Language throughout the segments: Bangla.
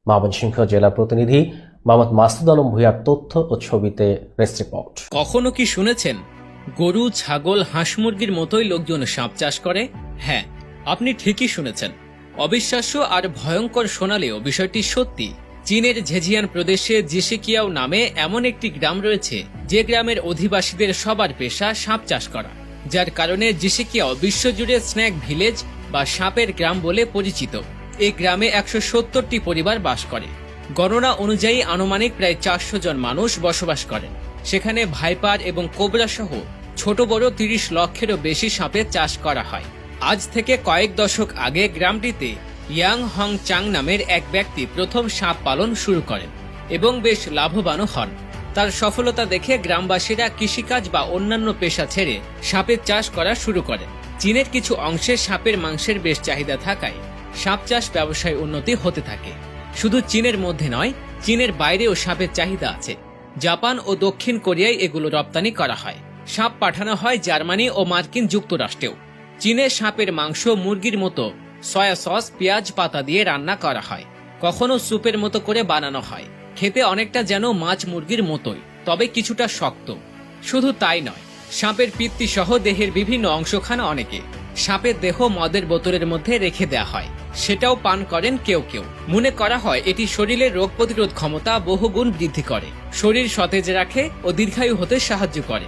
ময়মনসিংহ জেলা প্রতিনিধি মোহাম্মদ মাসুদ আলম ভূঁইয়ার তথ্য ও ছবিতে প্রেস রিপোর্ট। কখনো কি শুনেছেন গরু, ছাগল, হাঁস মুরগির মতোই লোকজন সাপ চাষ করে? হ্যাঁ, আপনি ঠিকই শুনেছেন। অবিশ্বাস্য আর ভয়ঙ্কর শোনালেও বিষয়টি সত্যি। চীনের ঝেজিয়ান প্রদেশে জিশিকিয়াও নামে এমন একটি গ্রাম রয়েছে যে গ্রামের অধিবাসীদের সবার পেশা সাপ চাষ করা, যার কারণে জিশিকিয়াও বিশ্বজুড়ে স্নেক ভিলেজ বা সাপের গ্রাম বলে পরিচিত। এই গ্রামে 170টি পরিবার বাস করে। গণনা অনুযায়ী আনুমানিক প্রায় 400 জন মানুষ বসবাস করেন। সেখানে ভাইপার এবং কোবরা সহ ছোট বড় 30 লক্ষেরও বেশি সাপের চাষ করা হয়। আজ থেকে কয়েক দশক আগে গ্রামটিতে ইয়াং হং চাং নামের এক ব্যক্তি প্রথম সাপ পালন শুরু করেন এবং বেশ লাভবানও হন। তার সফলতা দেখে গ্রামবাসীরা কৃষিকাজ বা অন্যান্য পেশা ছেড়ে সাপের চাষ করা শুরু করেন। চীনের কিছু অংশে সাপের মাংসের বেশ চাহিদা থাকায় সাপ চাষ ব্যবসায় উন্নতি হতে থাকে। শুধু চীনের মধ্যে নয়, চীনের বাইরেও সাপের চাহিদা আছে। জাপান ও দক্ষিণ কোরিয়ায় এগুলো রপ্তানি করা হয়। সাপ পাঠানো হয় জার্মানি ও মার্কিন যুক্তরাষ্ট্রেও। চীনে সাপের মাংস মুরগির মতো সয়া সস, পেঁয়াজ পাতা দিয়ে রান্না করা হয়। কখনো স্যুপের মতো করে বানানো হয়। খেতে অনেকটা যেন মাছ মুরগির মতোই, তবে কিছুটা শক্ত। শুধু তাই নয়, সাপের পিত্তি সহ দেহের বিভিন্ন অংশ খান অনেকে। সাপের দেহ মদের বোতলের মধ্যে রেখে দেয়া হয়, সেটাও পান করেন কেউ কেউ। মনে করা হয় এটি শরীরের রোগ প্রতিরোধ ক্ষমতা বহুগুণ বৃদ্ধি করে, শরীর সতেজ রাখে ও দীর্ঘায়ু হতে সাহায্য করে।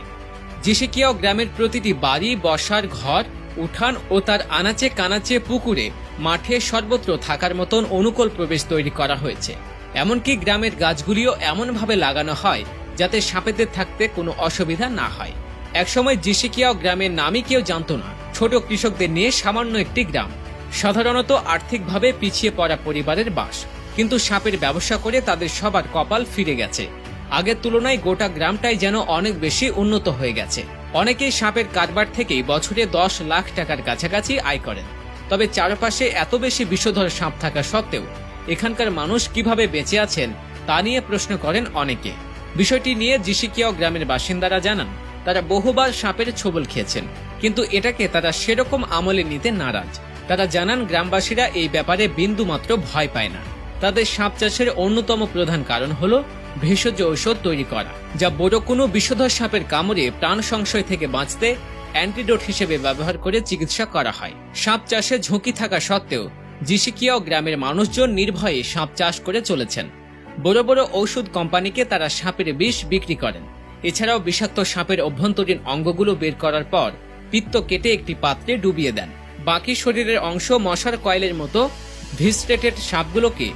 জিশিকিয়াও গ্রামের প্রতিটি বাড়ি, বসার ঘর, উঠান ও তার আনাচে কানাচে, পুকুরে, মাঠে সর্বত্র থাকার মতন অনুকূল প্রবেশ তৈরি করা হয়েছে। এমনকি গ্রামের গাছগুলিও এমনভাবে লাগানো হয় যাতে সাপেদের থাকতে কোনো অসুবিধা না হয়। একসময় জিশিকিয়াও গ্রামের নামই কেউ জানত না। ছোট কৃষকদের নিয়ে সামান্য একটি গ্রাম, সাধারণত আর্থিকভাবে পিছিয়ে পড়া পরিবারের বাস। কিন্তু সাপের ব্যবসা করে তাদের সবার কপাল ফিরে গেছে। আগের তুলনায় গোটা গ্রামটাই যেন অনেক বেশি উন্নত হয়ে গেছে। অনেকেই সাপের কারবার থেকেই বছরে 10 লাখ টাকার কাছাকাছি আয় করেন। তবে চারপাশে এত বেশি বিষধর সাপ থাকা সত্ত্বেও এখানকার মানুষ কিভাবে বেঁচে আছেন তা নিয়ে প্রশ্ন করেন অনেকে। বিষয়টি নিয়ে জিশিকিয়াও গ্রামের বাসিন্দারা জানান, তারা বহুবার সাপের ছোবল খেয়েছেন, কিন্তু এটাকে তারা সেরকম আমলে নিতে নারাজ। তারা জানান গ্রামবাসীরা এই ব্যাপারে বিন্দুমাত্র ভয় পায় না। তাদের সাপ চাষের অন্যতম প্রধান কারণ হলো ভেষজ ঔষধ তৈরি করা, যা বড় কোনো বিষধর সাপের কামড়ে প্রাণ সংশয় থেকে বাঁচতে অ্যান্টিডোট হিসেবে ব্যবহার করে চিকিৎসা করা হয়। সাপ চাষে ঝুঁকি থাকা সত্ত্বেও জিশিকিয়াও গ্রামের মানুষজন নির্ভয়ে সাপ চাষ করে চলেছেন। বড় বড় ঔষধ কোম্পানিকে তারা সাপের বিষ বিক্রি করেন। এছাড়াও বিষাক্ত সাপের অভ্যন্তরীণ অঙ্গগুলো বের করার পর পিত্ত কেটে একটি পাত্রে ডুবিয়ে দেন। বাকি শরীরের অংশ মশার কয়েলের মতো ভিস্ট্রেটেড সাপগুলোকে